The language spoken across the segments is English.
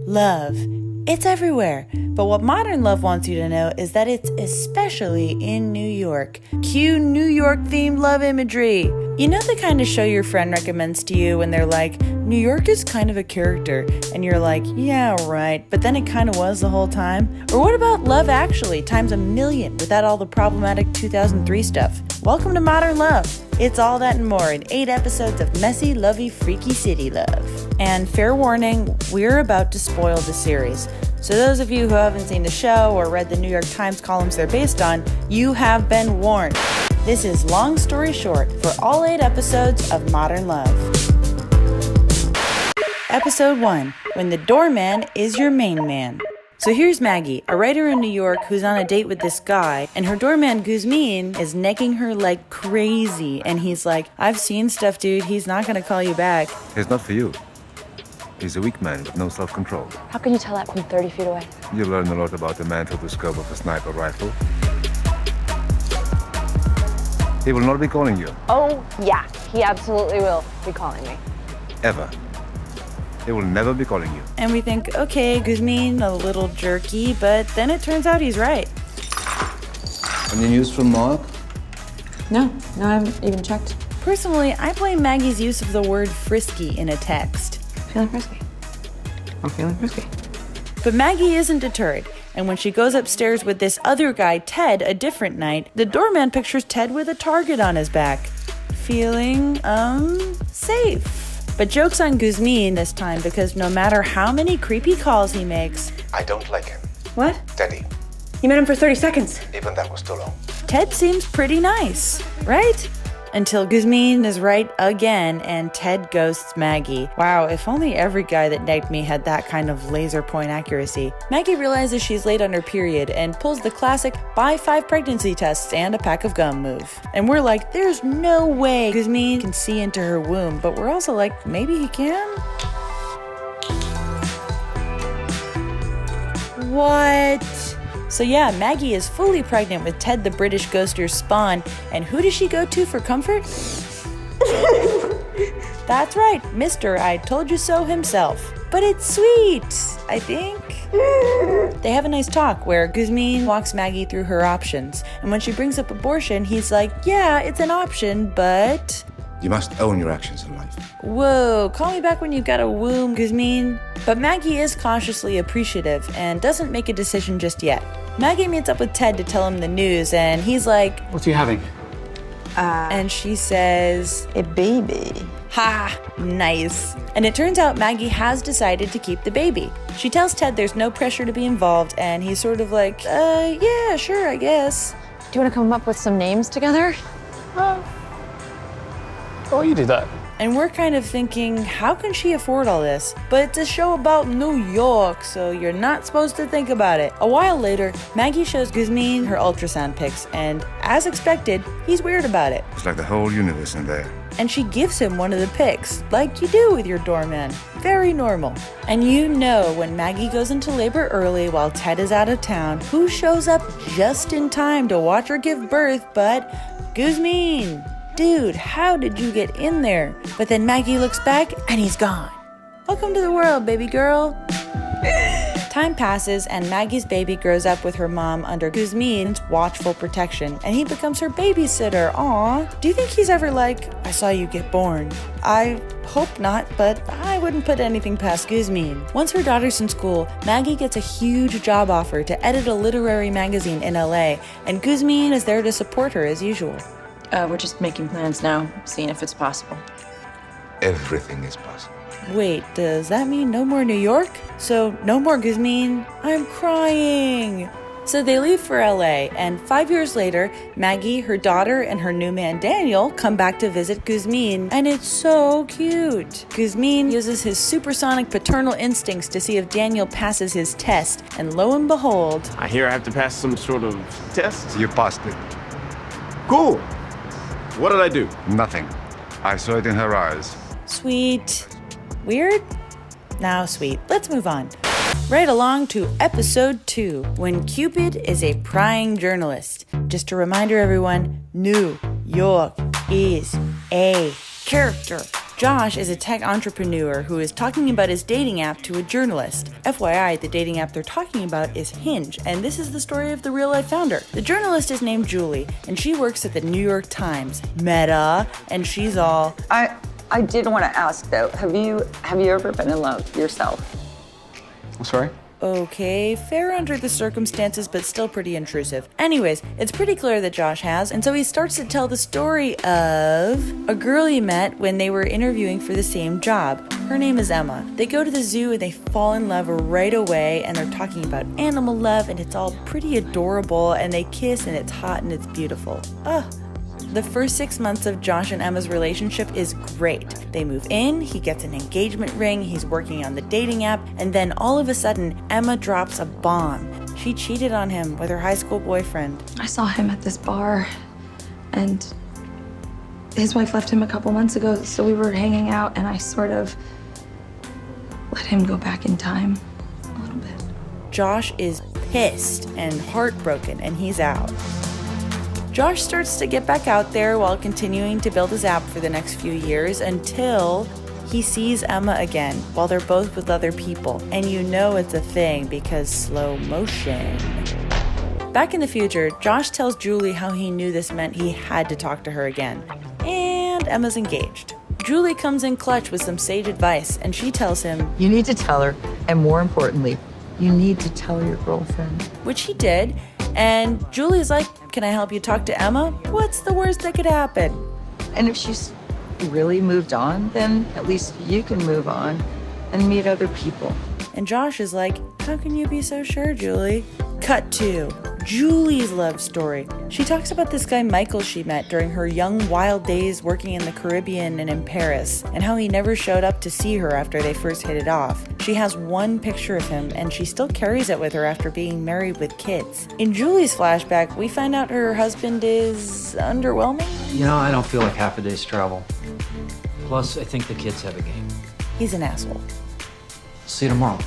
Love. It's everywhere. But what Modern Love wants you to know is that it's especially in New York. Cue New York-themed love imagery. You know the kind of show your friend recommends to you when they're like, New York is kind of a character, and you're like, yeah, right, but then it kind of was the whole time? Or what about Love Actually times 1,000,000 without all the problematic 2003 stuff? Welcome to Modern Love. It's all that and more in 8 episodes of messy, lovey, freaky city love. And fair warning, we're about to spoil the series. So those of you who haven't seen the show or read the New York Times columns they're based on, you have been warned. This is Long Story Short for all 8 episodes of Modern Love. Episode 1, When the Doorman is Your Main Man. So here's Maggie, a writer in New York who's on a date with this guy, and her doorman Guzmin is negging her like crazy, and he's like, I've seen stuff, dude, he's not gonna call you back. He's not for you. He's a weak man with no self-control. How can you tell that from 30 feet away? You learn a lot about a man through the scope of a sniper rifle. He will not be calling you. Oh, yeah, he absolutely will be calling me. Ever. He will never be calling you. And we think, okay, Guzmin, a little jerky, but then it turns out he's right. Any news from Mark? No, I haven't even checked. Personally, I blame Maggie's use of the word frisky in a text. Feeling frisky. I'm feeling frisky. But Maggie isn't deterred, and when she goes upstairs with this other guy, Ted, a different night, the doorman pictures Ted with a target on his back. Feeling, safe. But joke's on Guzmin this time, because no matter how many creepy calls he makes... I don't like him. What? Teddy. You met him for 30 seconds. Even that was too long. Ted seems pretty nice, right? Until Guzmin is right again and Ted ghosts Maggie. Wow, if only every guy that negged me had that kind of laser point accuracy. Maggie realizes she's late on her period and pulls the classic buy 5 pregnancy tests and a pack of gum move. And we're like, there's no way Guzmin can see into her womb, but we're also like, maybe he can? What? So yeah, Maggie is fully pregnant with Ted the British ghoster's spawn, and who does she go to for comfort? That's right, Mr. I Told You So himself. But it's sweet, I think. They have a nice talk where Guzmin walks Maggie through her options, and when she brings up abortion, he's like, yeah, it's an option, but... You must own your actions in life. Whoa, call me back when you've got a womb, Guzmin. But Maggie is cautiously appreciative and doesn't make a decision just yet. Maggie meets up with Ted to tell him the news, and he's like, What are you having? And she says, A baby. ha, nice. And it turns out Maggie has decided to keep the baby. She tells Ted there's no pressure to be involved, and he's sort of like, yeah, sure, I guess. Do you want to come up with some names together? Oh, you do that. And we're kind of thinking, how can she afford all this? But it's a show about New York, so you're not supposed to think about it. A while later, Maggie shows Guzmin her ultrasound pics, and as expected, he's weird about it. It's like the whole universe in there. And she gives him one of the pics, like you do with your doorman. Very normal. And you know when Maggie goes into labor early while Ted is out of town, who shows up just in time to watch her give birth but Guzmin. Dude, how did you get in there? But then Maggie looks back and he's gone. Welcome to the world, baby girl. Time passes and Maggie's baby grows up with her mom under Guzmin's watchful protection, and he becomes her babysitter. Aww. Do you think he's ever like, I saw you get born? I hope not, but I wouldn't put anything past Guzmin. Once her daughter's in school, Maggie gets a huge job offer to edit a literary magazine in LA, and Guzmin is there to support her as usual. We're just making plans now, seeing if it's possible. Everything is possible. Wait, does that mean no more New York? So no more Guzmin? I'm crying. So they leave for LA, and 5 years later, Maggie, her daughter, and her new man Daniel come back to visit Guzmin, and it's so cute. Guzmin uses his supersonic paternal instincts to see if Daniel passes his test, and lo and behold... I hear I have to pass some sort of test. You passed it. Cool. What did I do? Nothing. I saw it in her eyes. Sweet. Weird? Now sweet. Let's move on. Right along to episode 2, when Cupid is a prying journalist. Just a reminder, everyone, New York is a character. Josh is a tech entrepreneur who is talking about his dating app to a journalist. FYI, the dating app they're talking about is Hinge, and this is the story of the real-life founder. The journalist is named Julie, and she works at the New York Times. Meta, and she's all... I did want to ask, though, have you ever been in love yourself? I'm sorry? Okay, fair under the circumstances, but still pretty intrusive. Anyways, it's pretty clear that Josh has, and so he starts to tell the story of a girl he met when they were interviewing for the same job. Her name is Emma. They go to the zoo and they fall in love right away, and they're talking about animal love, and it's all pretty adorable, and they kiss, and it's hot and it's beautiful. The first 6 months of Josh and Emma's relationship is great. They move in, he gets an engagement ring, he's working on the dating app, and then all of a sudden, Emma drops a bomb. She cheated on him with her high school boyfriend. I saw him at this bar, and his wife left him a couple months ago, so we were hanging out, and I sort of let him go back in time a little bit. Josh is pissed and heartbroken, and he's out. Josh starts to get back out there while continuing to build his app for the next few years until he sees Emma again while they're both with other people. And you know it's a thing because slow motion. Back in the future, Josh tells Julie how he knew this meant he had to talk to her again. And Emma's engaged. Julie comes in clutch with some sage advice, and she tells him, You need to tell her, and more importantly, you need to tell your girlfriend. Which he did. And Julie's like, can I help you talk to Emma? What's the worst that could happen? And if she's really moved on, then at least you can move on and meet other people. And Josh is like, how can you be so sure, Julie? Cut to Julie's love story. She talks about this guy Michael she met during her young wild days working in the Caribbean and in Paris, and how he never showed up to see her after they first hit it off. She has one picture of him, and she still carries it with her after being married with kids. In Julie's flashback, we find out her husband is underwhelming. You know, I don't feel like half a day's travel. Plus, I think the kids have a game. He's an asshole. See you tomorrow.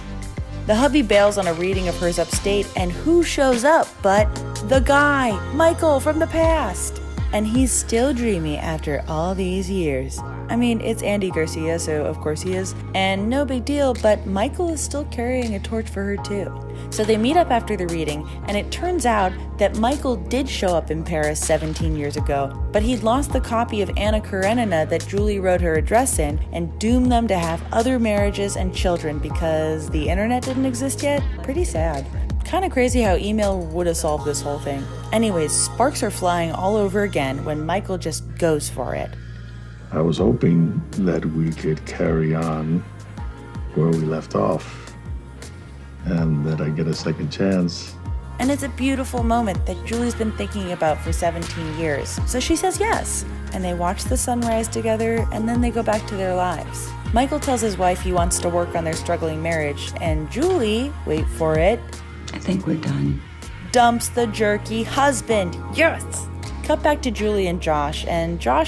The hubby bails on a reading of hers upstate, and who shows up but the guy, Michael from the past? And he's still dreamy after all these years. I mean, it's Andy Garcia, so of course he is. And no big deal, but Michael is still carrying a torch for her too. So they meet up after the reading, and it turns out that Michael did show up in Paris 17 years ago, but he'd lost the copy of Anna Karenina that Julie wrote her address in and doomed them to have other marriages and children because the internet didn't exist yet. Pretty sad. Kind of crazy how email would have solved this whole thing. Anyways, sparks are flying all over again when Michael just goes for it. I was hoping that we could carry on where we left off and that I get a second chance. And it's a beautiful moment that Julie's been thinking about for 17 years. So she says yes. And they watch the sunrise together, and then they go back to their lives. Michael tells his wife he wants to work on their struggling marriage, and Julie, wait for it, I think we're done. dumps the jerky husband. Yes! Cut back to Julie and Josh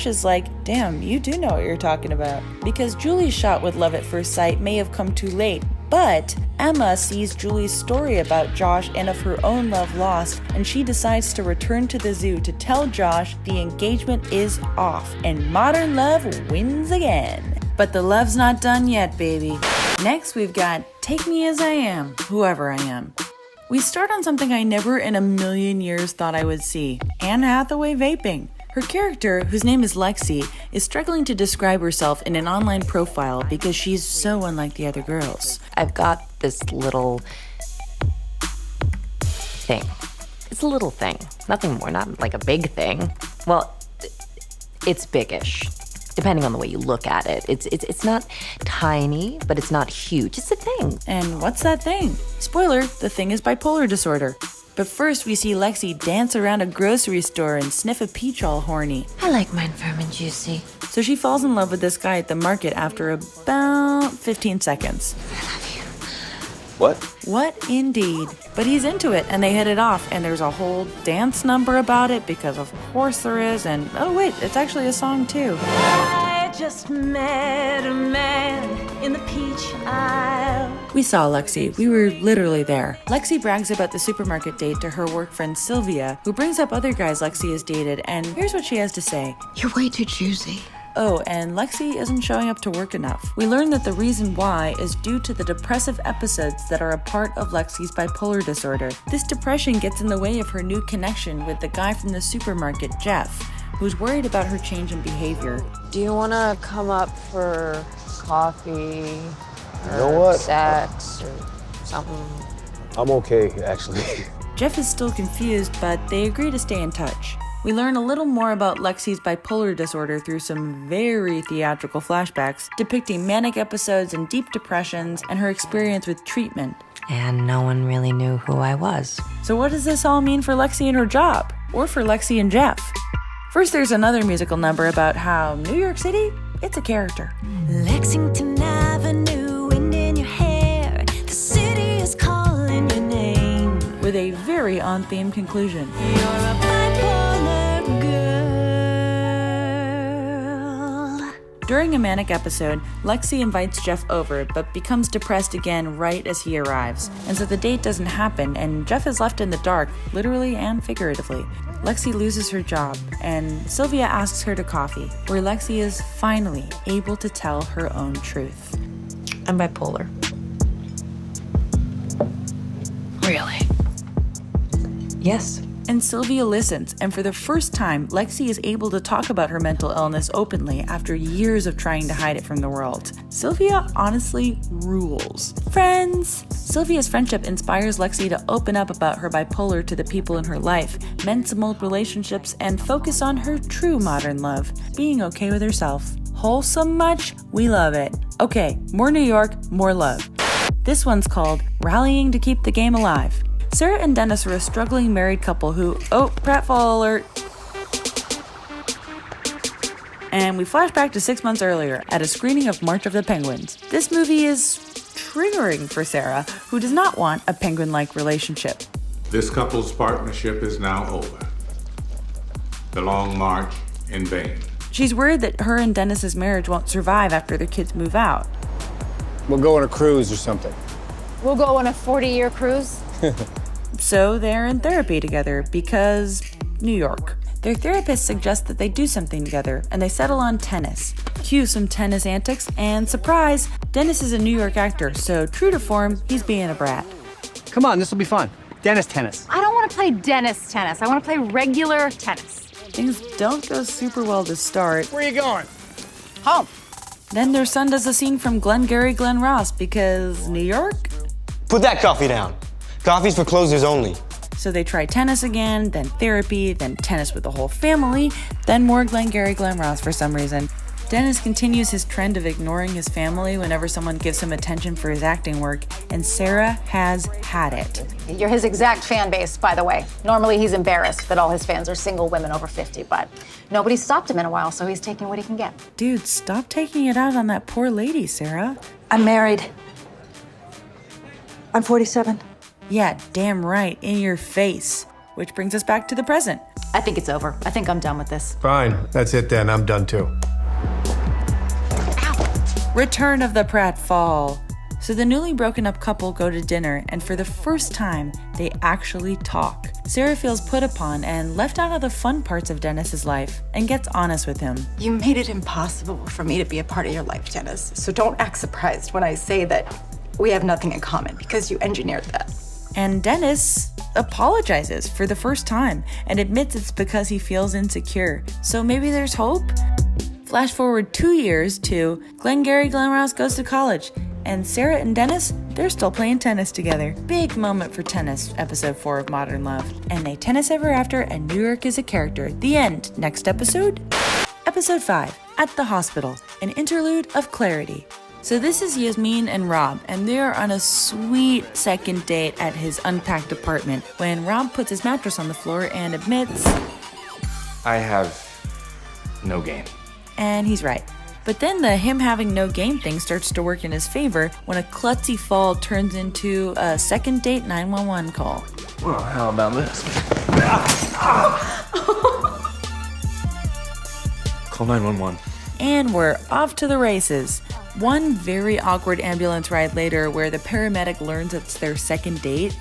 is like, damn, you do know what you're talking about. Because Julie's shot with love at first sight may have come too late, but Emma sees Julie's story about Josh and of her own love lost, and she decides to return to the zoo to tell Josh the engagement is off, and modern love wins again. But the love's not done yet, baby. Next, we've got Take Me As I Am, Whoever I Am. We start on something I never in a million years thought I would see. Anne Hathaway vaping. Her character, whose name is Lexi, is struggling to describe herself in an online profile because she's so unlike the other girls. I've got this little thing. It's a little thing. Nothing more, not like a big thing. Well, it's biggish, depending on the way you look at it. It's not tiny, but it's not huge. It's a thing. And what's that thing? Spoiler, the thing is bipolar disorder. But first, we see Lexi dance around a grocery store and sniff a peach all horny. I like mine firm and juicy. So she falls in love with this guy at the market after about 15 seconds. I love you. What? What indeed. But he's into it, and they hit it off, and there's a whole dance number about it, because of course there is, and oh wait, it's actually a song too. I just met a man in the peach aisle. We saw Lexi. We were literally there. Lexi brags about the supermarket date to her work friend Sylvia, who brings up other guys Lexi has dated, and here's what she has to say. You're way too juicy. Oh, and Lexi isn't showing up to work enough. We learn that the reason why is due to the depressive episodes that are a part of Lexi's bipolar disorder. This depression gets in the way of her new connection with the guy from the supermarket, Jeff, who's worried about her change in behavior. Do you want to come up for coffee? You know what? Sex or something? I'm okay, actually. Jeff is still confused, but they agree to stay in touch. We learn a little more about Lexi's bipolar disorder through some very theatrical flashbacks, depicting manic episodes and deep depressions and her experience with treatment. And no one really knew who I was. So what does this all mean for Lexi and her job? Or for Lexi and Jeff? First, there's another musical number about how New York City, it's a character. Lexington Avenue, wind in your hair, the city is calling your name. With a very on-theme conclusion. You're a bipolar girl. During a manic episode, Lexi invites Jeff over, but becomes depressed again right as he arrives. And so the date doesn't happen, and Jeff is left in the dark, literally and figuratively. Lexi loses her job, and Sylvia asks her to coffee, where Lexi is finally able to tell her own truth. I'm bipolar. Really? Yes. And Sylvia listens, and for the first time, Lexi is able to talk about her mental illness openly after years of trying to hide it from the world. Sylvia honestly rules. Friends! Sylvia's friendship inspires Lexi to open up about her bipolar to the people in her life, mend some old relationships, and focus on her true modern love, being okay with herself. Wholesome much? We love it. Okay, more New York, more love. This one's called Rallying to Keep the Game Alive. Sarah and Dennis are a struggling married couple who, pratfall alert. And we flash back to 6 months earlier at a screening of March of the Penguins. This movie is triggering for Sarah, who does not want a penguin-like relationship. This couple's partnership is now over. The long march in vain. She's worried that her and Dennis's marriage won't survive after their kids move out. We'll go on a cruise or something. We'll go on a 40-year cruise. So they're in therapy together because New York. Their therapist suggests that they do something together, and they settle on tennis. Cue some tennis antics, and surprise, Dennis is a New York actor, so true to form, he's being a brat. Come on, this will be fun. Dennis tennis. I don't want to play Dennis tennis. I want to play regular tennis. Things don't go super well to start. Where are you going? Home. Then their son does a scene from Glengarry Glen Ross because New York? Put that coffee down. Coffee's for closers only. So they try tennis again, then therapy, then tennis with the whole family, then more Glengarry Glen Ross for some reason. Dennis continues his trend of ignoring his family whenever someone gives him attention for his acting work, and Sarah has had it. You're his exact fan base, by the way. Normally he's embarrassed that all his fans are single women over 50, but nobody's stopped him in a while, so he's taking what he can get. Dude, stop taking it out on that poor lady, Sarah. I'm married. I'm 47. Yeah, damn right, in your face. Which brings us back to the present. I think it's over. I think I'm done with this. Fine, that's it then. I'm done too. Return of the pratfall. So the newly broken up couple go to dinner, and for the first time, they actually talk. Sarah feels put upon and left out of the fun parts of Dennis's life, and gets honest with him. You made it impossible for me to be a part of your life, Dennis. So don't act surprised when I say that we have nothing in common, because you engineered that. And Dennis apologizes for the first time and admits it's because he feels insecure. So maybe there's hope? Flash forward 2 years to Glengarry Glen Ross goes to college, and Sarah and Dennis, they're still playing tennis together. Big moment for tennis, episode 4 of Modern Love. And they tennis ever after, and New York is a character. The end. Next episode? Episode 5, At the Hospital, an interlude of clarity. So this is Yasmin and Rob, and they're on a sweet second date at his unpacked apartment when Rob puts his mattress on the floor and admits, I have no game. And he's right. But then the him having no game thing starts to work in his favor when a klutzy fall turns into a second date 911 call. Well, how about this? Call 911. And we're off to the races. One very awkward ambulance ride later where the paramedic learns it's their second date.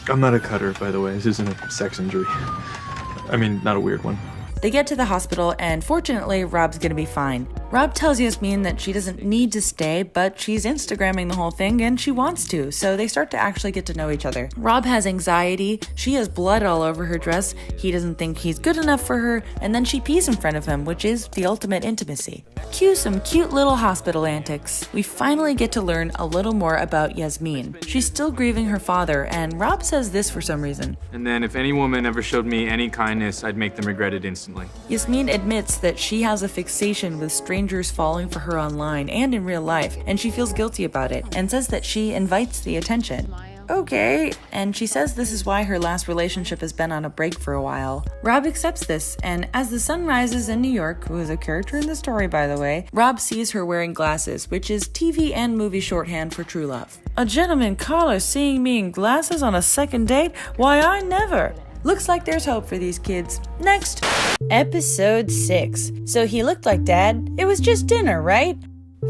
I'm not a cutter, by the way. This isn't a sex injury. I mean, not a weird one. They get to the hospital, and fortunately, Rob's gonna be fine. Rob tells Yasmin that she doesn't need to stay, but she's Instagramming the whole thing and she wants to, so they start to actually get to know each other. Rob has anxiety, she has blood all over her dress, he doesn't think he's good enough for her, and then she pees in front of him, which is the ultimate intimacy. Cue some cute little hospital antics. We finally get to learn a little more about Yasmin. She's still grieving her father, and Rob says this for some reason. And then if any woman ever showed me any kindness, I'd make them regret it instantly. Yasmin admits that she has a fixation with strangers falling for her online and in real life, and she feels guilty about it, and says that she invites the attention. Okay, and she says this is why her last relationship has been on a break for a while. Rob accepts this, and as the sun rises in New York, who is a character in the story by the way, Rob sees her wearing glasses, which is TV and movie shorthand for true love. A gentleman caller seeing me in glasses on a second date? Why, I never! Looks like there's hope for these kids. Next. Episode 6. So he looked like Dad. It was just dinner, right?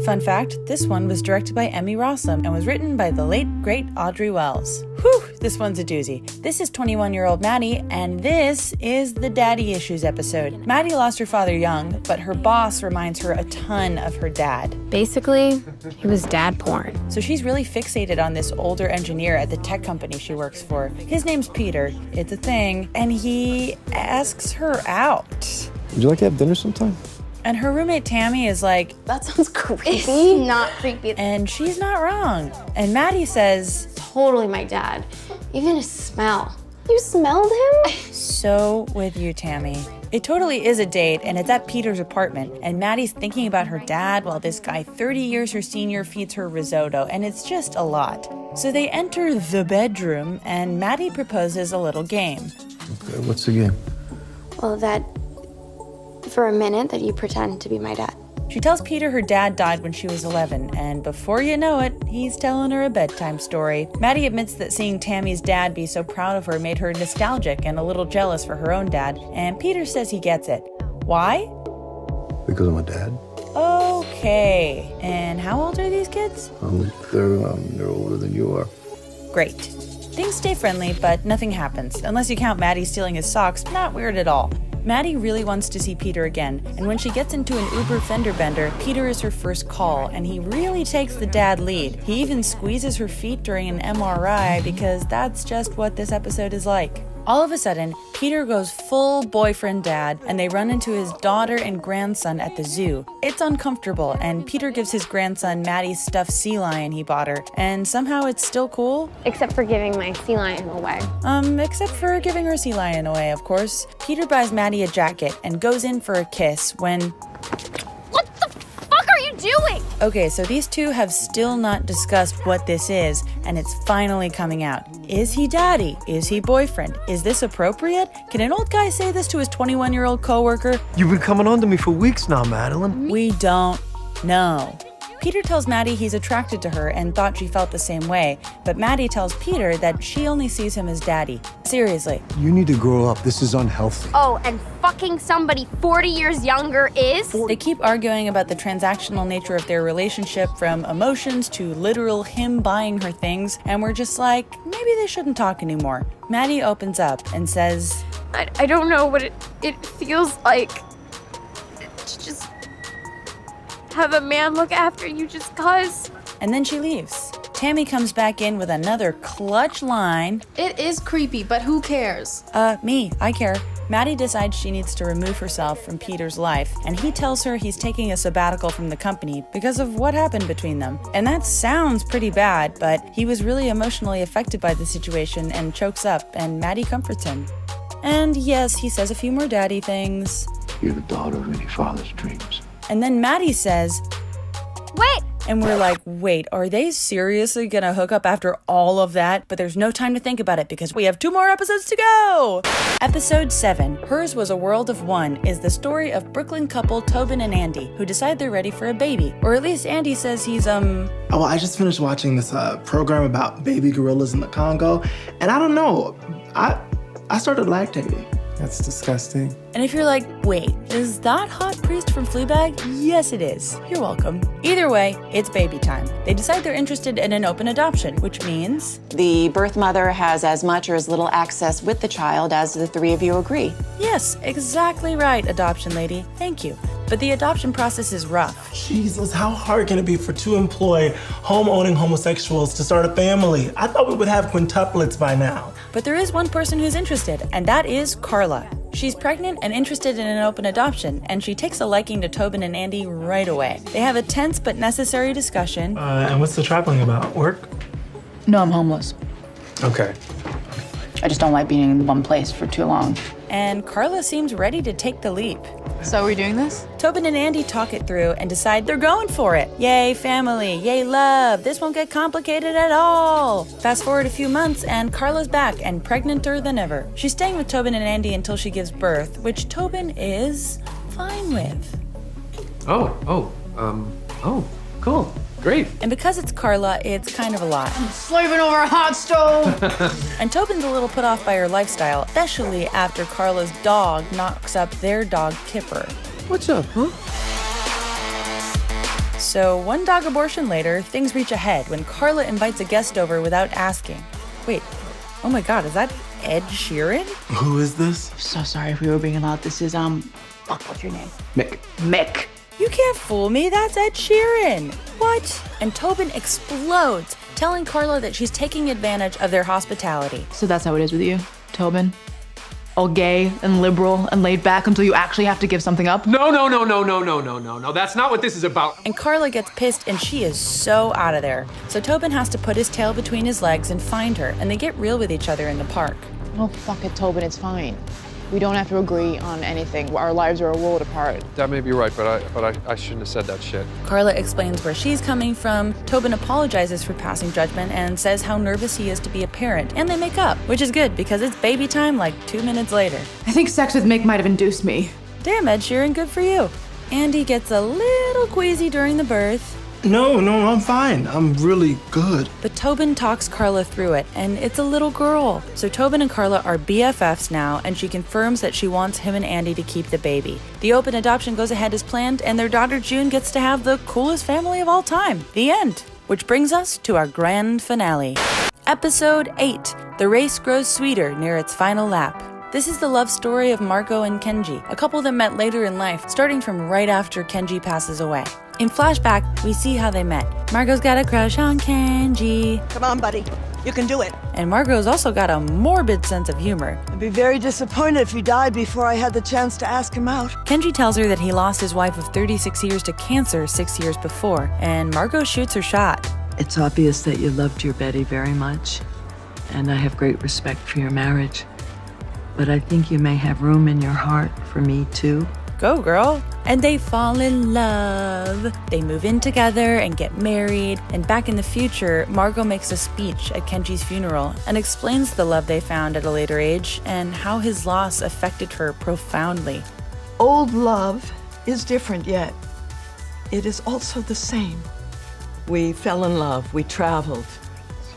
Fun fact, this one was directed by Emmy Rossum and was written by the late, great Audrey Wells. Whew, this one's a doozy. This is 21-year-old Maddie, and this is the Daddy Issues episode. Maddie lost her father young, but her boss reminds her a ton of her dad. Basically, he was dad porn. So she's really fixated on this older engineer at the tech company she works for. His name's Peter, it's a thing, and he asks her out. Would you like to have dinner sometime? And her roommate Tammy is like, that sounds creepy. It's not creepy. And she's not wrong. And Maddie says, totally my dad. Even his smell. You smelled him? So with you, Tammy. It totally is a date, and it's at Peter's apartment, and Maddie's thinking about her dad while this guy 30 years her senior feeds her risotto, and it's just a lot. So they enter the bedroom, and Maddie proposes a little game. Okay, what's the game? Well, that for a minute that you pretend to be my dad. She tells Peter her dad died when she was 11, and before you know it, he's telling her a bedtime story. Maddie admits that seeing Tammy's dad be so proud of her made her nostalgic and a little jealous for her own dad, and Peter says he gets it. Why? Because I'm a dad. Okay, and how old are these kids? They're older than you are. Great. Things stay friendly, but nothing happens, unless you count Maddie stealing his socks. Not weird at all. Maddie really wants to see Peter again, and when she gets into an Uber fender bender, Peter is her first call, and he really takes the dad lead. He even squeezes her feet during an MRI because that's just what this episode is like. All of a sudden, Peter goes full boyfriend dad, and they run into his daughter and grandson at the zoo. It's uncomfortable, and Peter gives his grandson Maddie's stuffed sea lion he bought her, and somehow it's still cool. Except for giving my sea lion away. Except for giving her sea lion away, of course. Peter buys Maddie a jacket and goes in for a kiss when... What the fuck are you doing? Okay, so these two have still not discussed what this is, and it's finally coming out. Is he daddy? Is he boyfriend? Is this appropriate? Can an old guy say this to his 21-year-old coworker? You've been coming on to me for weeks now, Madeline. We don't know. Peter tells Maddie he's attracted to her and thought she felt the same way, but Maddie tells Peter that she only sees him as daddy. Seriously. You need to grow up. This is unhealthy. Oh, and fucking somebody 40 years younger is? They keep arguing about the transactional nature of their relationship, from emotions to literal him buying her things, and we're just like, maybe they shouldn't talk anymore. Maddie opens up and says, I don't know what it feels like to just have a man look after you just cuz. And then she leaves. Tammy comes back in with another clutch line. It is creepy, but who cares? Me, I care. Maddie decides she needs to remove herself from Peter's life, and he tells her he's taking a sabbatical from the company because of what happened between them. And that sounds pretty bad, but he was really emotionally affected by the situation and chokes up, and Maddie comforts him. And yes, he says a few more daddy things. You're the daughter of any father's dreams. And then Maddie says, wait! And we're like, wait, are they seriously gonna hook up after all of that? But there's no time to think about it because we have 2 more episodes to go! Episode 7, Hers Was a World of One, is the story of Brooklyn couple Tobin and Andy, who decide they're ready for a baby. Or at least Andy says he's, Oh, well, I just finished watching this program about baby gorillas in the Congo, and I don't know, I started lactating. That's disgusting. And if you're like, wait, is that hot priest from Fleabag? Yes, it is. You're welcome. Either way, it's baby time. They decide they're interested in an open adoption, which means the birth mother has as much or as little access with the child as the three of you agree. yes, exactly right, adoption lady. Thank you. But the adoption process is rough. Jesus, how hard can it be for two employed, home-owning homosexuals to start a family? I thought we would have quintuplets by now. But there is one person who's interested, and that is Carla. She's pregnant and interested in an open adoption, and she takes a liking to Tobin and Andy right away. They have a tense but necessary discussion. And what's the traveling about? Work? No, I'm homeless. Okay. I just don't like being in one place for too long. And Carla seems ready to take the leap. So are we doing this? Tobin and Andy talk it through and decide they're going for it. Yay, family. Yay, love. This won't get complicated at all. Fast forward a few months, and Carla's back and pregnanter than ever. She's staying with Tobin and Andy until she gives birth, which Tobin is fine with. Oh, cool. Great. And because it's Carla, it's kind of a lot. Slaving over a hot stove! And Tobin's a little put off by her lifestyle, especially after Carla's dog knocks up their dog, Kipper. What's up, huh? So one dog abortion later, things reach a head when Carla invites a guest over without asking. Wait, oh my God, is that Ed Sheeran? Who is this? So sorry if we were being loud. This is, what's your name? Mick. Mick. You can't fool me, that's Ed Sheeran. What? And Tobin explodes, telling Carla that she's taking advantage of their hospitality. So that's how it is with you, Tobin? All gay and liberal and laid back until you actually have to give something up? No. That's not what this is about. And Carla gets pissed and she is so out of there. So Tobin has to put his tail between his legs and find her, and they get real with each other in the park. Oh, fuck it, Tobin, it's fine. We don't have to agree on anything. Our lives are a world apart. That may be right, but I shouldn't have said that shit. Carla explains where she's coming from. Tobin apologizes for passing judgment and says how nervous he is to be a parent. And they make up, which is good because it's baby time like 2 minutes later. I think sex with Mick might have induced me. Damn, Ed Sheeran, good for you. Andy gets a little queasy during the birth. No, I'm fine. I'm really good. But Tobin talks Carla through it, and it's a little girl. So Tobin and Carla are BFFs now, and she confirms that she wants him and Andy to keep the baby. The open adoption goes ahead as planned, and their daughter June gets to have the coolest family of all time. The end. Which brings us to our grand finale. Episode 8, The Race Grows Sweeter Near Its Final Lap. This is the love story of Margot and Kenji, a couple that met later in life, starting from right after Kenji passes away. In flashback, we see how they met. Margot's got a crush on Kenji. Come on, buddy. You can do it. And Margot's also got a morbid sense of humor. I'd be very disappointed if he died before I had the chance to ask him out. Kenji tells her that he lost his wife of 36 years to cancer 6 years before, and Margot shoots her shot. It's obvious that you loved your Betty very much, and I have great respect for your marriage. But I think you may have room in your heart for me, too. Go, girl. And they fall in love. They move in together and get married. And back in the future, Margot makes a speech at Kenji's funeral and explains the love they found at a later age and how his loss affected her profoundly. Old love is different yet. It is also the same. We fell in love. We traveled.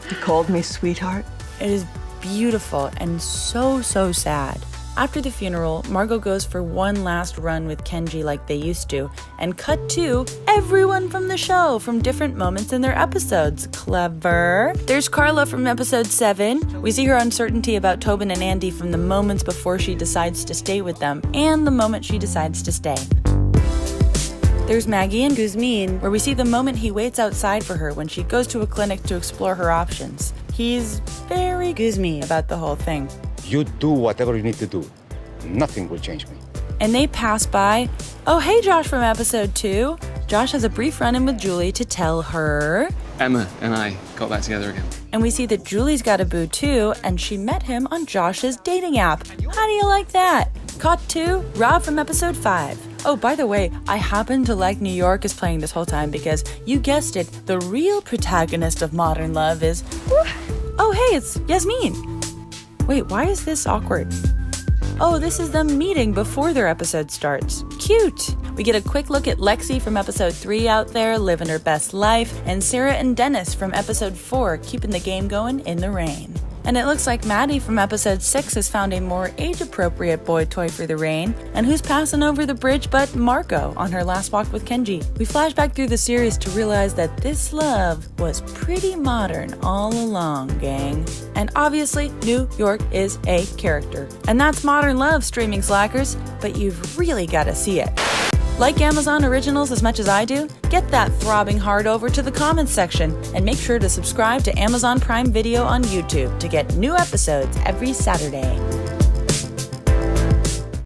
You called me sweetheart. It is beautiful and so sad. After the funeral, Margot goes for one last run with Kenji like they used to, and cut to everyone from the show from different moments in their episodes. Clever. There's Carla from episode 7. We see her uncertainty about Tobin and Andy from the moments before she decides to stay with them, and the moment she decides to stay. There's Maggie and Guzmin, where we see the moment he waits outside for her when she goes to a clinic to explore her options. He's very Guzmin about the whole thing. You do whatever you need to do. Nothing will change me. And they pass by. Oh, hey, Josh from episode 2. Josh has a brief run-in with Julie to tell her. Emma and I got back together again. And we see that Julie's got a boo too, and she met him on Josh's dating app. How do you like that? Caught 2, Rob from episode 5. Oh, by the way, I happen to like New York is playing this whole time because, you guessed it, the real protagonist of modern love is... Oh, hey, it's Yasmin. Wait, why is this awkward? Oh, this is them meeting before their episode starts. Cute! We get a quick look at Lexi from episode 3 out there, living her best life, and Sarah and Dennis from episode 4, keeping the game going in the rain. And it looks like Maddie from episode 6 has found a more age-appropriate boy toy for the rain, and who's passing over the bridge but Marco on her last walk with Kenji. We flash back through the series to realize that this love was pretty modern all along, gang. And obviously, New York is a character. And that's modern love, streaming slackers, but you've really gotta see it. Like Amazon Originals as much as I do? Get that throbbing heart over to the comments section and make sure to subscribe to Amazon Prime Video on YouTube to get new episodes every Saturday.